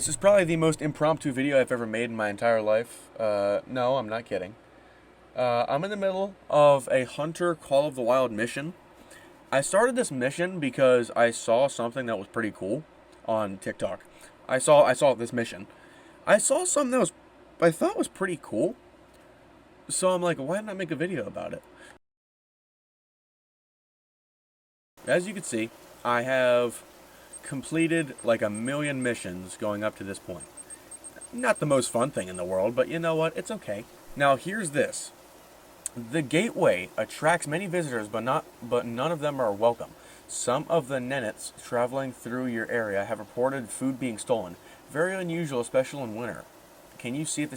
This is probably the most impromptu video I've ever made in my entire life. No, I'm not kidding. I'm in the middle of a Hunter Call of the Wild mission. I started this mission because I saw something that was pretty cool on TikTok. I saw this mission. I saw something that I thought was pretty cool. So I'm like, why didn't I make a video about it? As you can see, I have completed like 1,000,000 missions going up to this point. Not the most fun thing in the world, but you know what? It's okay. Now here's this. The gateway attracts many visitors, but none of them are welcome. Some of the Nenets traveling through your area have reported food being stolen. Very unusual, especially in winter. Can you see if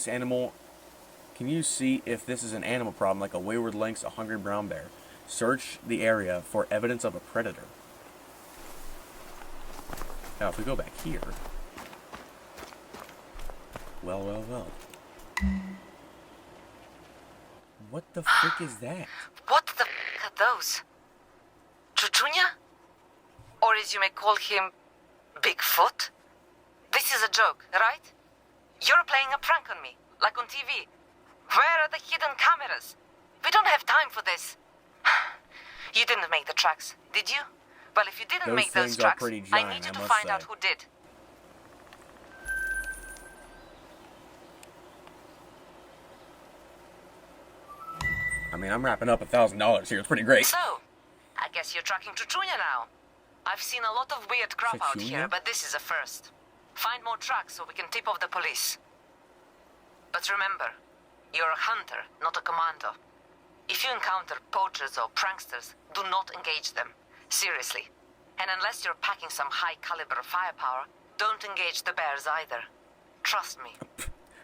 this is an animal problem like a wayward lynx, a hungry brown bear? Search the area for evidence of a predator. Now, if we go back here... Well. What the frick is that? What the f are those? Chuchunya? Or as you may call him, Bigfoot? This is a joke, right? You're playing a prank on me, like on TV. Where are the hidden cameras? We don't have time for this. You didn't make the tracks, did you? Well, if you didn't make those tracks, I need you to find out who did. I mean, I'm wrapping up $1,000 here. It's pretty great. So, I guess you're tracking Chuchunya now. I've seen a lot of weird crap out here, but this is a first. Find more tracks so we can tip off the police. But remember, you're a hunter, not a commando. If you encounter poachers or pranksters, do not engage them. Seriously. And unless you're packing some high-caliber firepower, don't engage the bears either. Trust me.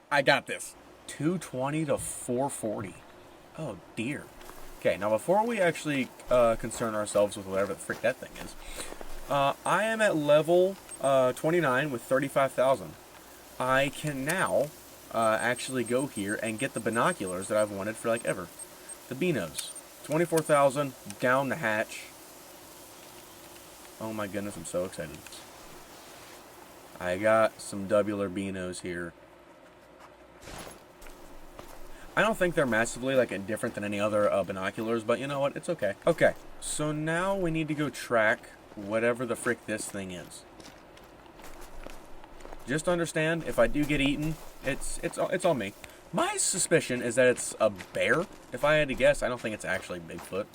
I got this. 220 to 440. Oh, dear. Okay, now before we actually concern ourselves with whatever the frick that thing is, I am at level 29 with 35,000. I can now actually go here and get the binoculars that I've wanted for like ever. The Binos. 24,000 down the hatch. Oh my goodness, I'm so excited. I got some doubler Binos here. I don't think they're massively like different than any other binoculars, but you know what? It's okay. Okay, so now we need to go track whatever the frick this thing is. Just understand, if I do get eaten, it's on me. My suspicion is that it's a bear. If I had to guess, I don't think it's actually Bigfoot.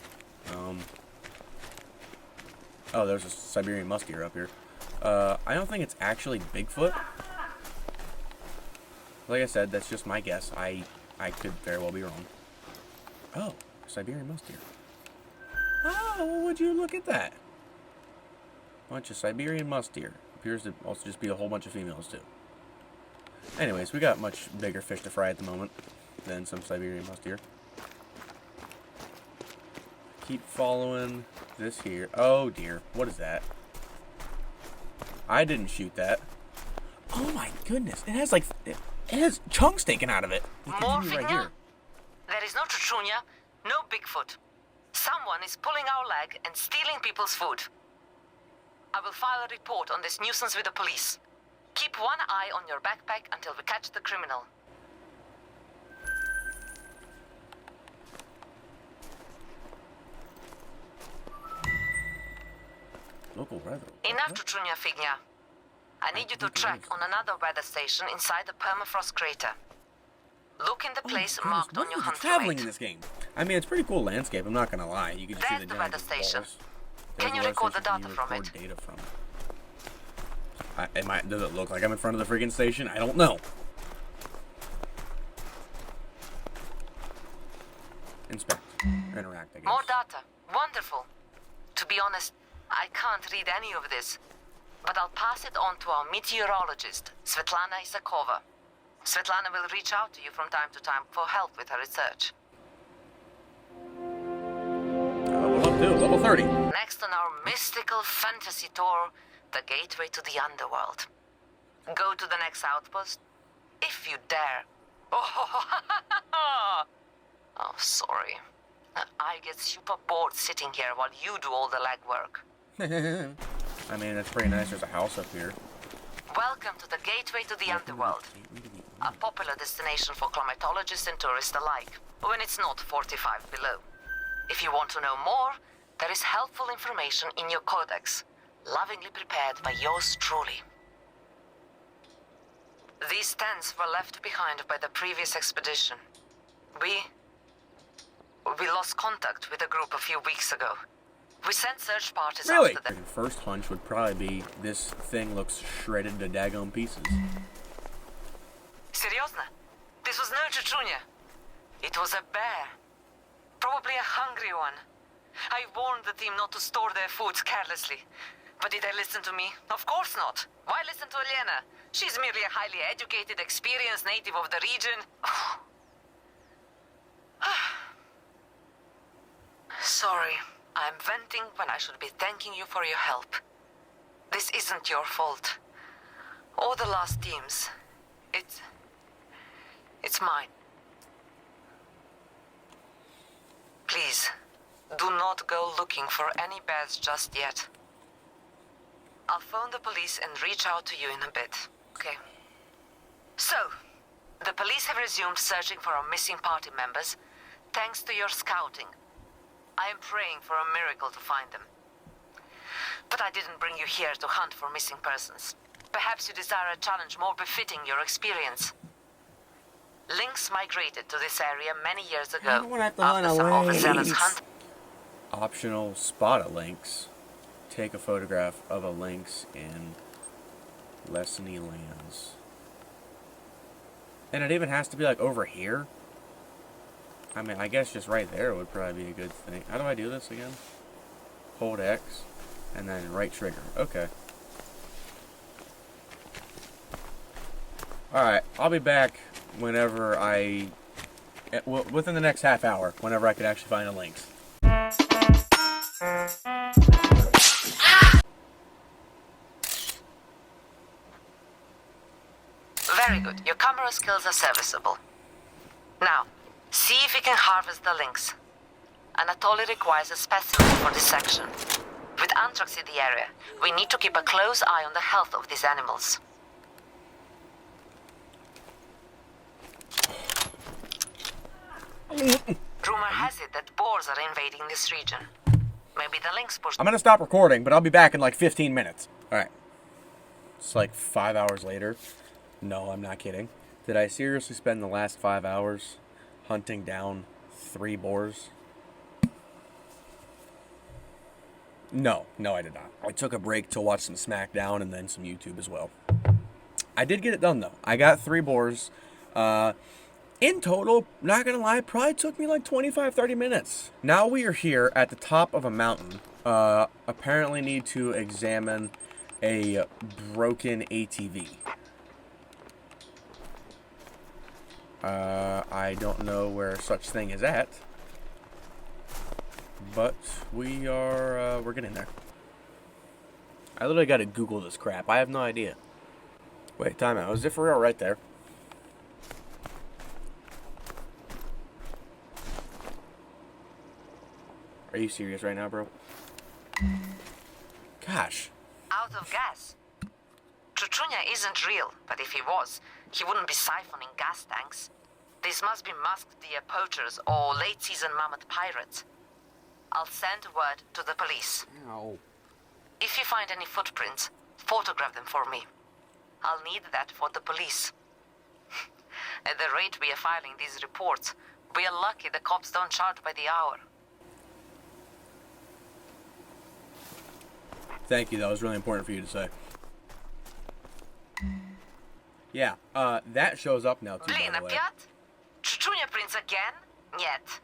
Oh, there's a Siberian musk deer up here. I don't think it's actually Bigfoot. Like I said, that's just my guess. I could very well be wrong. Oh, Siberian musk deer. Oh, would you look at that? Bunch of Siberian musk deer. Appears to also just be a whole bunch of females, too. Anyways, we got much bigger fish to fry at the moment than some Siberian musk deer. Keep following this here. Oh, dear. What is that? I didn't shoot that. Oh, my goodness. It has, like... It has chunks taken out of it. More right here. There is no Chuchunya, no Bigfoot. Someone is pulling our leg and stealing people's food. I will file a report on this nuisance with the police. Keep one eye on your backpack until we catch the criminal. Local weather. Enough Chuchunya, Fignia. I need you to track on another weather station inside the permafrost crater. Look in the place marked on your hunter traveling in this game. I mean, it's a pretty cool landscape. I'm not gonna lie. You can just see the weather station. Can you record the data from it? Data from it. Does it look like I'm in front of the friggin' station? I don't know. Inspect. Interact, I guess. More data. Wonderful. To be honest, I can't read any of this. But I'll pass it on to our meteorologist, Svetlana Isakova. Svetlana will reach out to you from time to time for help with her research. What's up, too? Level 30. Next on our mystical fantasy tour, the gateway to the underworld. Go to the next outpost, if you dare. Oh, sorry. I get super bored sitting here while you do all the legwork. I mean, it's pretty nice. There's a house up here. Welcome to the gateway to the underworld. A popular destination for climatologists and tourists alike, when it's not 45 below. If you want to know more, there is helpful information in your codex, lovingly prepared by yours truly. These tents were left behind by the previous expedition. We lost contact with the group a few weeks ago. We sent search parties Really? after them. First hunch would probably be this thing looks shredded to daggone pieces. Серьезно? This was no chuchunya. It was a bear. Probably a hungry one. I warned the team not to store their foods carelessly. But did they listen to me? Of course not. Why listen to Elena? She's merely a highly educated, experienced native of the region. Sorry. I'm venting when I should be thanking you for your help. This isn't your fault. Or the last team's. It's mine. Please, do not go looking for any bears just yet. I'll phone the police and reach out to you in a bit, okay? So, the police have resumed searching for our missing party members, thanks to your scouting. I am praying for a miracle to find them. But I didn't bring you here to hunt for missing persons. Perhaps you desire a challenge more befitting your experience. Lynx migrated to this area many years ago. I don't want to hunt after some a overzealous lynx. hunt. Optional spot a lynx. Take a photograph of a lynx in Lesney Lands. And it even has to be like over here? I mean, I guess just right there would probably be a good thing. How do I do this again? Hold X and then right trigger. Okay. Alright, I'll be back whenever within the next half hour, whenever I can actually find a lynx. Very good. Your camera skills are serviceable. Now, see if you can harvest the lynx. Anatoly requires a specimen for dissection. With anthrax in the area, we need to keep a close eye on the health of these animals. Rumor has it that boars are invading this region. Maybe the lynx pushed... I'm gonna stop recording, but I'll be back in like 15 minutes. Alright. It's like 5 hours later. No, I'm not kidding. Did I seriously spend the last 5 hours hunting down 3 boars? No, I did not. I took a break to watch some SmackDown and then some YouTube as well. I did get it done, though. I got 3 boars. In total, not gonna lie, probably took me like 25-30 minutes. Now we are here at the top of a mountain. Apparently need to examine a broken ATV. I don't know where such thing is at. But we're getting there. I literally gotta Google this crap. I have no idea. Wait, time out. Is it for real right there? Are you serious right now, bro? Gosh. Out of gas. Chuchunya isn't real, but if he was, he wouldn't be siphoning gas tanks. These must be masked deer poachers or late-season mammoth pirates. I'll send word to the police. Ow. If you find any footprints, photograph them for me. I'll need that for the police. At the rate we are filing these reports, we are lucky the cops don't charge by the hour. Thank you. That was really important for you to say. Yeah, that shows up now too, by Blin, the way. опять? Chuchunya prints again? Нет.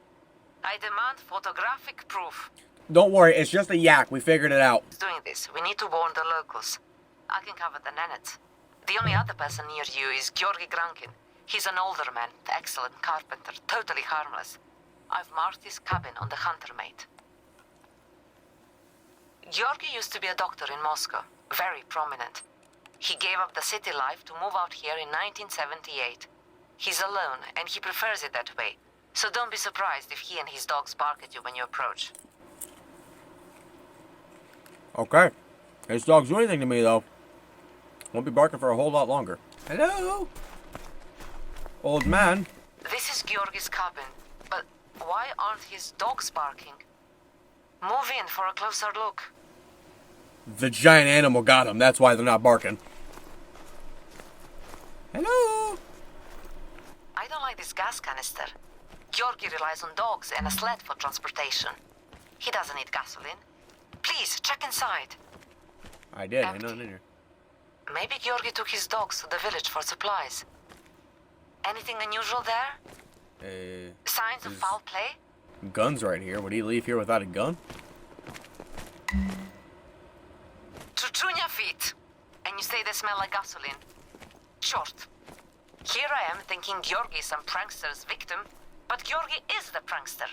I demand photographic proof. Don't worry, it's just a yak. We figured it out. Doing this, we need to warn the locals. I can cover the Nenets. The only other person near you is Georgi Grankin. He's an older man, excellent carpenter, totally harmless. I've marked his cabin on the hunter mate. Georgi used to be a doctor in Moscow, very prominent. He gave up the city life to move out here in 1978. He's alone, and he prefers it that way. So don't be surprised if he and his dogs bark at you when you approach. Okay. His dogs do anything to me, though. Won't be barking for a whole lot longer. Hello? Old man? This is Georgi's cabin, but why aren't his dogs barking? Move in for a closer look. The giant animal got him. That's why they're not barking. Hello? I don't like this gas canister. Georgi relies on dogs and a sled for transportation. He doesn't need gasoline. Please, check inside. I did. Empty. Ain't nothing in here. Maybe Georgi took his dogs to the village for supplies. Anything unusual there? Signs of foul play? Gun's right here. Would he leave here without a gun? Chuchunya feet. And you say they smell like gasoline. Short. Here I am thinking Georgi is some prankster's victim, but Georgi is the prankster.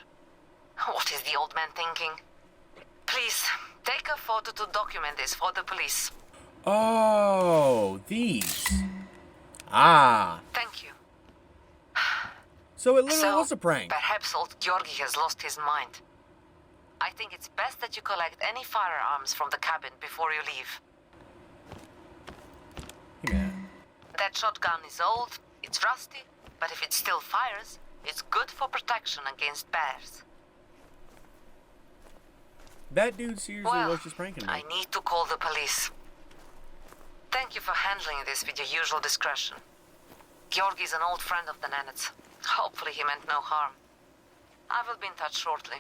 What is the old man thinking? Please, take a photo to document this for the police. Oh, these. Ah. Thank you. So it literally was a prank. Perhaps old Georgi has lost his mind. I think it's best that you collect any firearms from the cabin before you leave. Yeah. That shotgun is old, it's rusty, but if it still fires, it's good for protection against bears. That dude seriously was just pranking me. I need to call the police. Thank you for handling this with your usual discretion. Georgi's an old friend of the Nanets. Hopefully he meant no harm. I will be in touch shortly.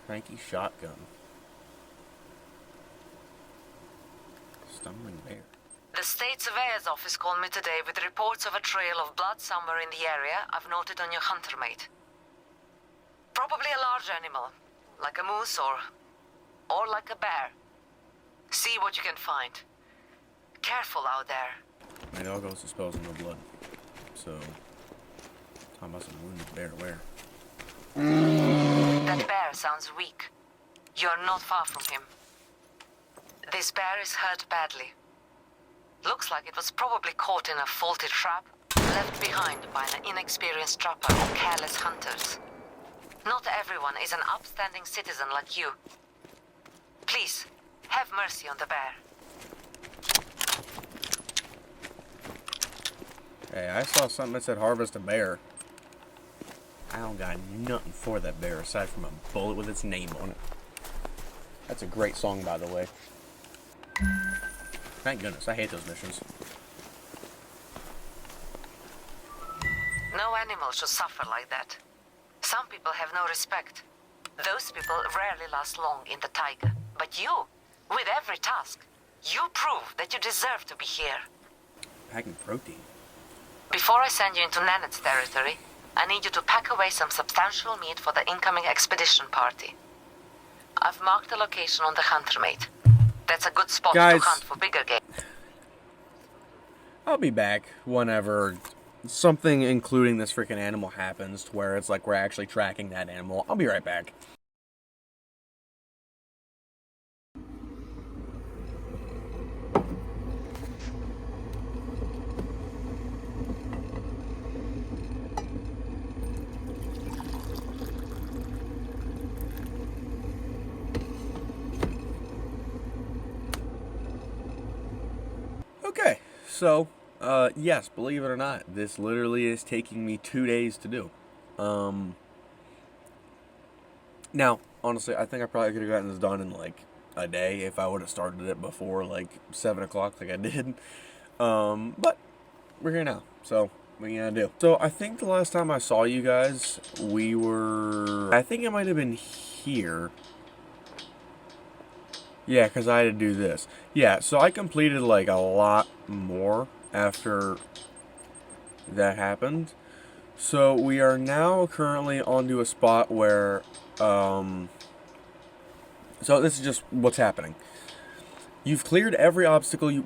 Cranky shotgun. Stumbling bear. The state surveyor's office called me today with reports of a trail of blood somewhere in the area I've noted on your hunter mate. Probably a large animal, like a moose or like a bear. See what you can find. Careful out there. My dog also spells no blood. So, I must have wounded the bear where? That bear sounds weak. You're not far from him. This bear is hurt badly. Looks like it was probably caught in a faulty trap, left behind by an inexperienced trapper or careless hunters. Not everyone is an upstanding citizen like you. Please, have mercy on the bear. Hey, I saw something that said harvest a bear. I don't got nothing for that bear aside from a bullet with its name on it. That's a great song, by the way. Thank goodness, I hate those missions. No animal should suffer like that. Some people have no respect. Those people rarely last long in the taiga. But you, with every task, you prove that you deserve to be here. Packing protein. Before I send you into Nanet's territory, I need you to pack away some substantial meat for the incoming expedition party. I've marked the location on the hunter mate. That's a good spot Guys, to hunt for bigger game. I'll be back whenever something including this freaking animal happens to where it's like we're actually tracking that animal. I'll be right back. Okay, so, yes, believe it or not, this literally is taking me 2 days to do. Now, honestly, I think I probably could have gotten this done in, like, a day if I would have started it before, like, 7 o'clock like I did. But we're here now, so what are you gonna do? So, I think the last time I saw you guys, I think it might have been here. Yeah, because I had to do this. Yeah, so I completed, like, a lot more after that happened. So we are now currently onto a spot where, so this is just what's happening. You've cleared every obstacle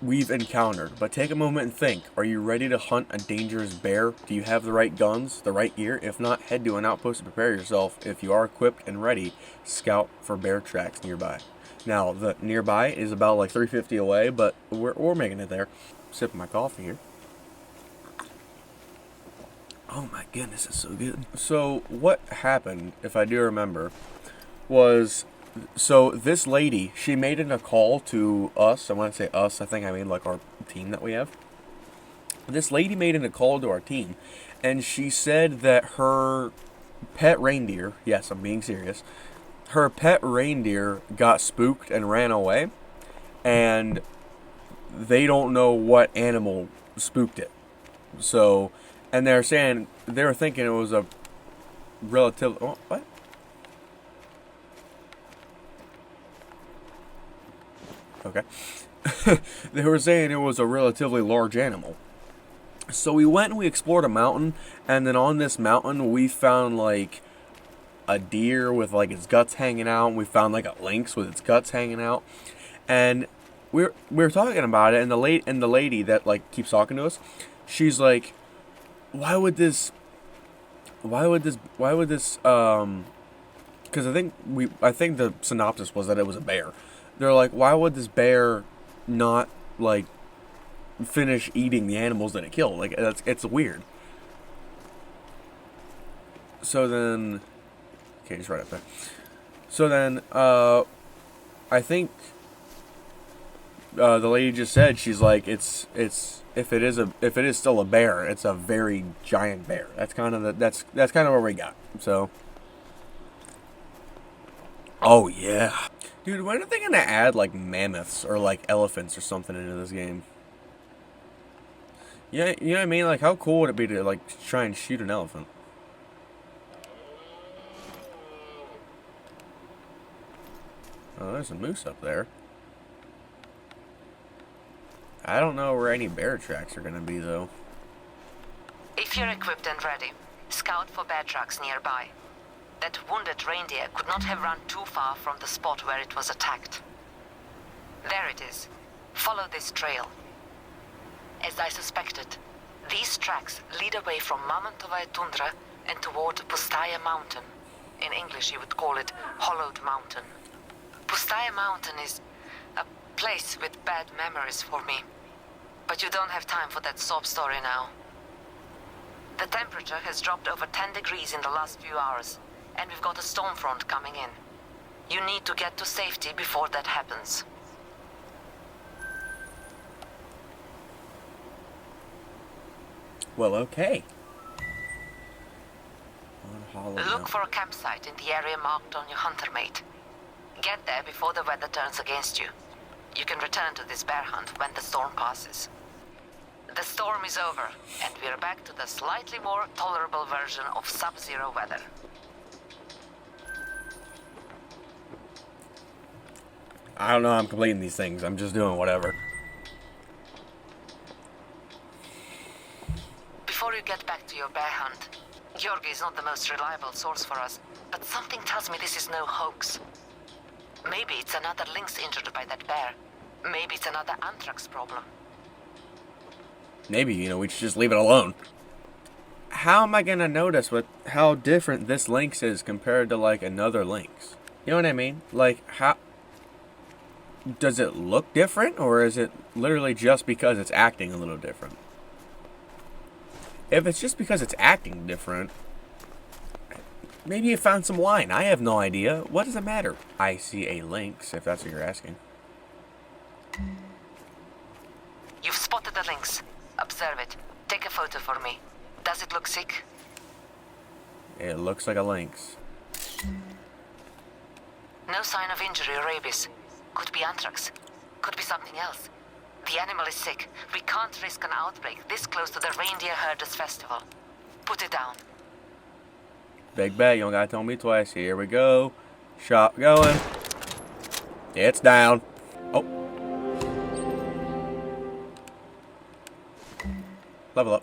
we've encountered, but take a moment and think. Are you ready to hunt a dangerous bear? Do you have the right guns, the right gear? If not, head to an outpost to prepare yourself. If you are equipped and ready, scout for bear tracks nearby. Now, the nearby is about like 350 away, but we're making it there. Sipping my coffee here. Oh my goodness, it's so good. So, what happened, if I do remember, was So this lady, she made a call to us. And when I say us, I think I mean like our team that we have. This lady made a call to our team, and she said that her pet reindeer, yes, I'm being serious, her pet reindeer got spooked and ran away, and they don't know what animal spooked it. So, and they're saying, they were thinking it was a relative. Oh, what? Okay. They were saying it was a relatively large animal. So we went and we explored a mountain, and then on this mountain we found like a deer with like its guts hanging out, and we found like a lynx with its guts hanging out, and we were talking about it, and the lady that like keeps talking to us, she's like, why would this because I think the synopsis was that it was a bear. They're like, why would this bear not like finish eating the animals that it killed? Like, it's weird. So then, okay, just right up there. So then, I think the lady just said, she's like, it's if it is still a bear, it's a very giant bear. That's kind of that's kind of where we got. So, oh yeah. Dude, when are they gonna add like mammoths or like elephants or something into this game? Yeah, you know what I mean? Like, how cool would it be to like try and shoot an elephant? Oh, there's a moose up there. I don't know where any bear tracks are gonna be though. If you're equipped and ready, scout for bear tracks nearby. That wounded reindeer could not have run too far from the spot where it was attacked. There it is. Follow this trail. As I suspected, these tracks lead away from Mamontovaya Tundra and toward Pustaya Mountain. In English you would call it Hollowed Mountain. Pustaya Mountain is a place with bad memories for me. But you don't have time for that sob story now. The temperature has dropped over 10 degrees in the last few hours, and we've got a storm front coming in. You need to get to safety before that happens. Well, okay. Look for a campsite in the area marked on your hunter mate. Get there before the weather turns against you. You can return to this bear hunt when the storm passes. The storm is over, and we're back to the slightly more tolerable version of sub-zero weather. I don't know how I'm completing these things. I'm just doing whatever. Before you get back to your bear hunt, Georgi is not the most reliable source for us, but something tells me this is no hoax. Maybe it's another lynx injured by that bear. Maybe it's another anthrax problem. Maybe, we should just leave it alone. How am I gonna notice how different this lynx is compared to like another lynx? You know what I mean? Like, how does it look different, or is it literally just because it's acting a little different? If it's just because it's acting different, maybe it found some wine. I have no idea. What does it matter? I see a lynx, if that's what you're asking. You've spotted the lynx. Observe it. Take a photo for me. Does it look sick? It looks like a lynx. No sign of injury or rabies. Could be anthrax. Could be something else. The animal is sick. We can't risk an outbreak this close to the Reindeer Herders Festival. Put it down. Big bet. You don't gotta tell me twice. Here we go. Shot going. It's down. Oh. Level up.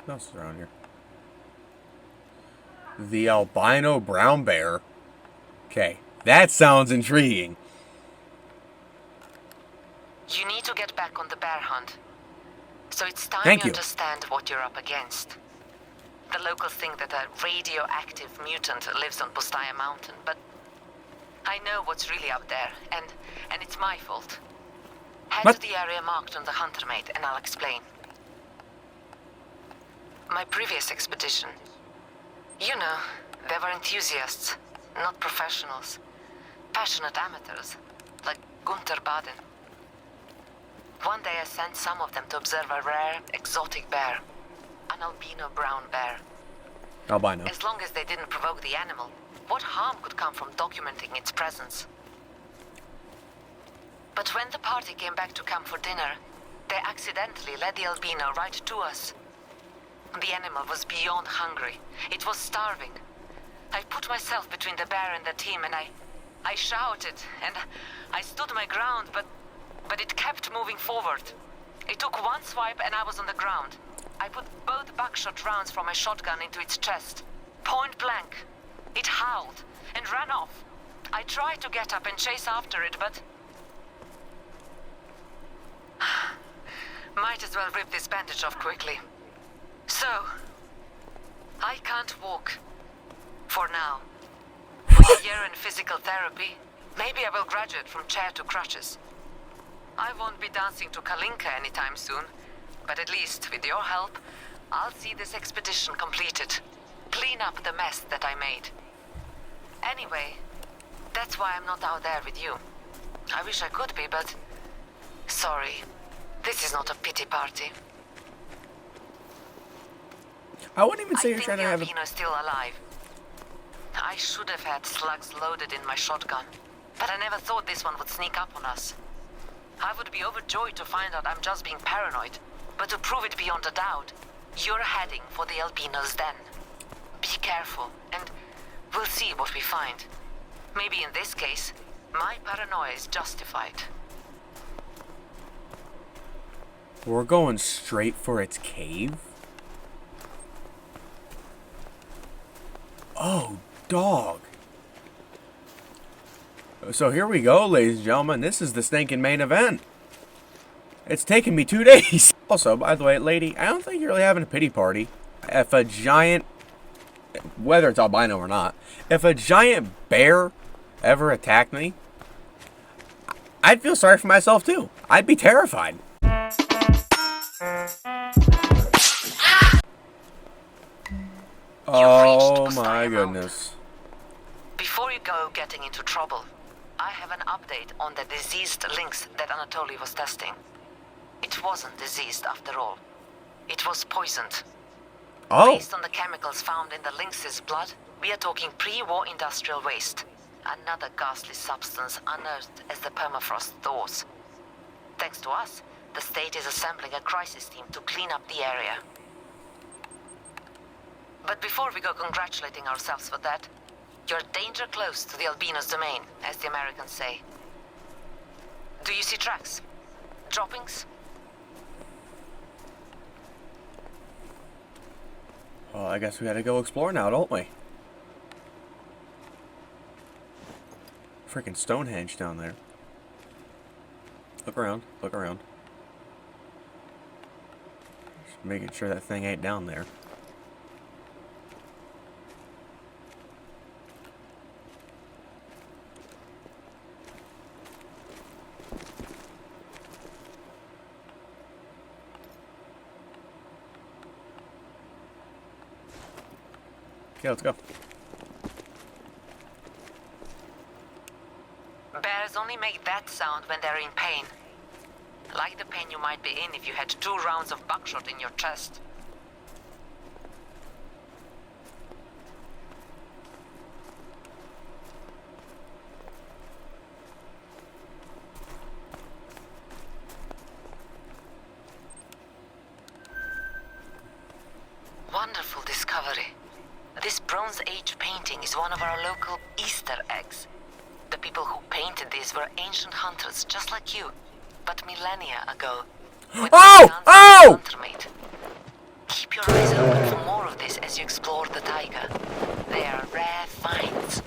What else is around here? The albino brown bear. Okay, that sounds intriguing. You need to get back on the bear hunt. So it's time Thank you you. understand what you're up against. The locals think that a radioactive mutant lives on Pustaya Mountain, but I know what's really up there, and it's my fault. Head What? to the area marked on the hunter mate, and I'll explain. My previous expedition. You know, They were enthusiasts, not professionals. Passionate amateurs, like Gunther Baden. One day I sent some of them to observe a rare, exotic bear. An albino brown bear. Albino. As long as they didn't provoke the animal, what harm could come from documenting its presence? But when the party came back to camp for dinner, they accidentally led the albino right to us. The animal was beyond hungry. It was starving. I put myself between the bear and the team, and I shouted, and I stood my ground, but it kept moving forward. It took one swipe and I was on the ground. I put both buckshot rounds from my shotgun into its chest. Point blank. It howled and ran off. I tried to get up and chase after it, but... Might as well rip this bandage off quickly. So, I can't walk. For now. With a year in physical therapy, maybe I will graduate from chair to crutches. I won't be dancing to Kalinka anytime soon, but at least, with your help, I'll see this expedition completed. Clean up the mess that I made. Anyway, that's why I'm not out there with you. I wish I could be, but... Sorry. This is not a pity party. I wouldn't even say you're trying to have a... I think the albino's still alive. I should have had slugs loaded in my shotgun, but I never thought this one would sneak up on us. I would be overjoyed to find out I'm just being paranoid, but to prove it beyond a doubt, you're heading for the albino's den. Be careful, and we'll see what we find. Maybe in this case, my paranoia is justified. We're going straight for its cave? Oh, dog. So here we go, ladies and gentlemen. This is the stinking main event. It's taken me 2 days. Also, by the way, lady, I don't think you're really having a pity party. If a giant, whether it's albino or not, if a giant bear ever attacked me, I'd feel sorry for myself too. I'd be terrified. Oh my goodness. Before you go getting into trouble, I have an update on the diseased lynx that Anatoly was testing. It wasn't diseased after all. It was poisoned. Oh. Based on the chemicals found in the lynx's blood, we are talking pre-war industrial waste. Another ghastly substance unearthed as the permafrost thaws. Thanks to us, the state is assembling a crisis team to clean up the area. But before we go congratulating ourselves for that, you're danger close to the albino's domain, as the Americans say. Do you see tracks? Droppings? Well, I guess we gotta go explore now, don't we? Freaking Stonehenge down there. Look around, look around. Just making sure that thing ain't down there. Okay, let's go. Bears only make that sound when they're in pain. Like the pain you might be in if you had 2 rounds of buckshot in your chest. Wonderful discovery. This Bronze Age painting is one of our local Easter eggs. The people who painted these were ancient hunters just like you, but millennia ago. Oh! Keep your eyes open for more of this as you explore the taiga. They are rare finds.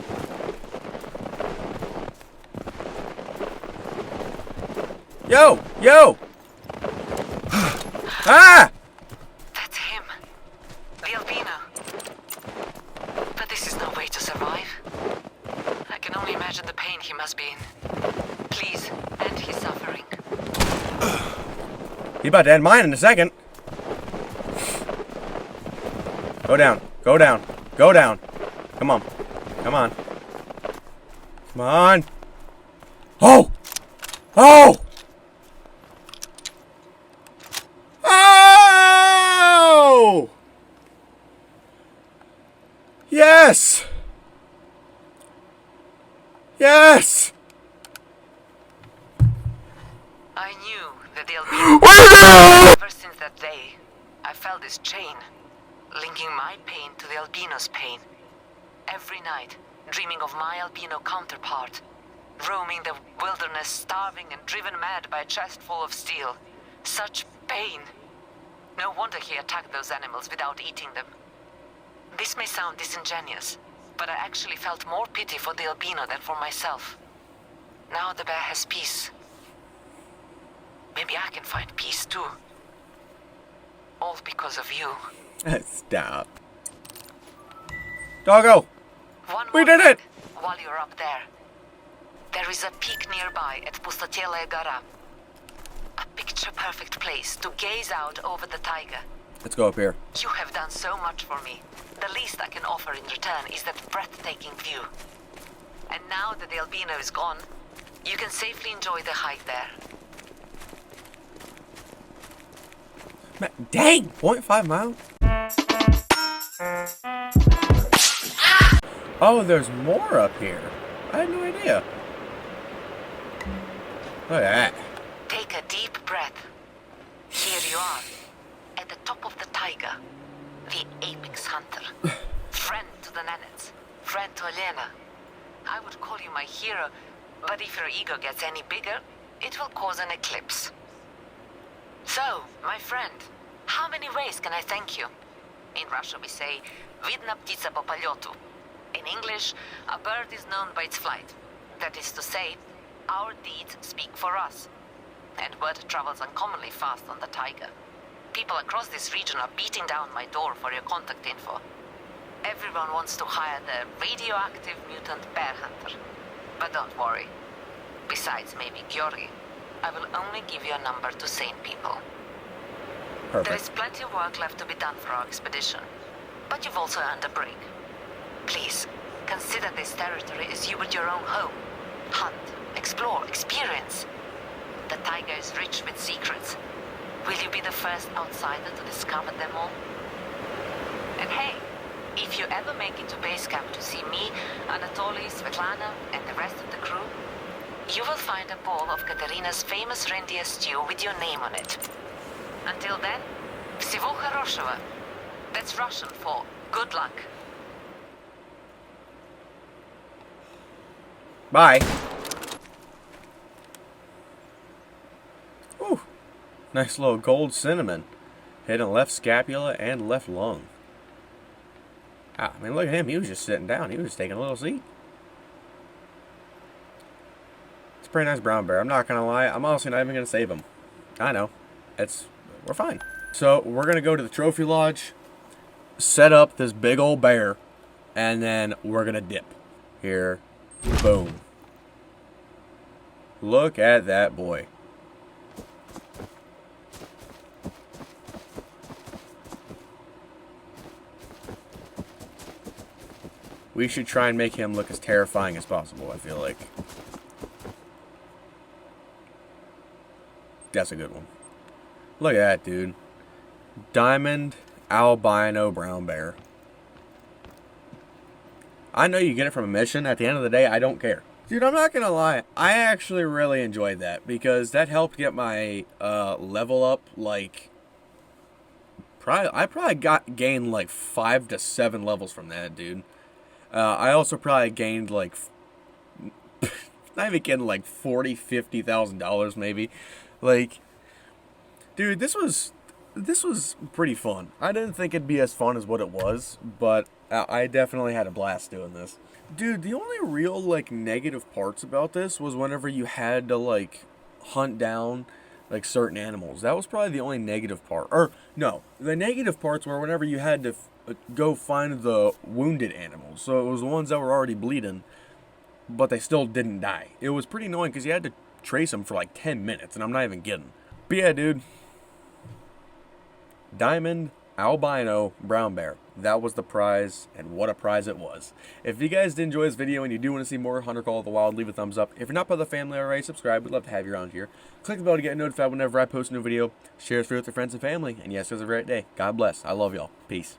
Yo! Yo! Ah! That's him. The albino. But this is no way to survive. I can only imagine the pain he must be in. Please, end his suffering. He's about to end mine in a second. Go down. Go down. Go down. Come Come on. Come on. Come on. Oh! Oh! Oh! Yes! Yes! I knew that the albino... Ever since that day, I felt this chain, linking my pain to the albino's pain. Every night, dreaming of my albino counterpart, roaming the wilderness, starving and driven mad by a chest full of steel. Such pain. No wonder he attacked those animals without eating them. This may sound disingenuous, but I actually felt more pity for the albino than for myself. Now the bear has peace. Maybe I can find peace too. All because of you. Stop. Doggo! We did it! While you're up there, there is a peak nearby at Pustatiele Gara. A picture-perfect place to gaze out over the taiga. Let's go up here. You have done so much for me. The least I can offer in return is that breathtaking view. And now that the albino is gone, you can safely enjoy the hike there. Dang! 0.5 miles? Oh, there's more up here. I had no idea. Look at that. Take a deep breath. Here you are, at the top of the taiga, the apex hunter. Friend to the Nenets, friend to Elena. I would call you my hero, but if your ego gets any bigger, it will cause an eclipse. So, my friend, how many ways can I thank you? In Russia we say, Vidna ptica po polyotu. In English, a bird is known by its flight. That is to say, our deeds speak for us. And word travels uncommonly fast on the taiga. People across this region are beating down my door for your contact info. Everyone wants to hire the radioactive mutant bear hunter. But don't worry. Besides maybe Georgi, I will only give you a number to sane people. Perfect. There is plenty of work left to be done for our expedition. But you've also earned a break. Please, consider this territory as you would your own home. Hunt, explore, experience. The taiga is rich with secrets. Will you be the first outsider to discover them all? And hey, if you ever make it to base camp to see me, Anatoly, Svetlana, and the rest of the crew, you will find a bowl of Katerina's famous reindeer stew with your name on it. Until then, всего хорошего. That's Russian for good luck. Bye. Ooh. Nice little gold cinnamon. Hitting left scapula and left lung. Ah, I mean, look at him. He was just sitting down. He was just taking a little seat. It's a pretty nice brown bear. I'm not going to lie. I'm honestly not even going to save him. I know. We're fine. So, we're going to go to the trophy lodge, set up this big old bear, and then we're going to dip. Here. Boom. Look at that boy. We should try and make him look as terrifying as possible, I feel like. That's a good one. Look at that, dude. Diamond albino brown bear. I know you get it from a mission. At the end of the day, I don't care. Dude, I'm not going to lie. I actually really enjoyed that because that helped get my level up, like... I probably gained like 5 to 7 levels from that, dude. I also probably gained like... not even kidding, like $40,000, $50,000 maybe. Like, dude, this was pretty fun. I didn't think it'd be as fun as what it was, but I definitely had a blast doing this. Dude, the only real, like, negative parts about this was whenever you had to, like, hunt down, like, certain animals. That was probably the only negative part. Or, no, the negative parts were whenever you had to go find the wounded animals. So it was the ones that were already bleeding, but they still didn't die. It was pretty annoying because you had to trace them for, like, 10 minutes, and I'm not even kidding. But yeah, dude. Diamond albino brown bear. That was the prize, and what a prize it was. If you guys did enjoy this video and you do want to see more Hunter Call of the Wild, leave a thumbs up. If you're not part of the family already, subscribe. We'd love to have you around here. Click the bell to get notified whenever I post a new video. Share this video with your friends and family. And yes, it was a great day. God bless. I love y'all. Peace.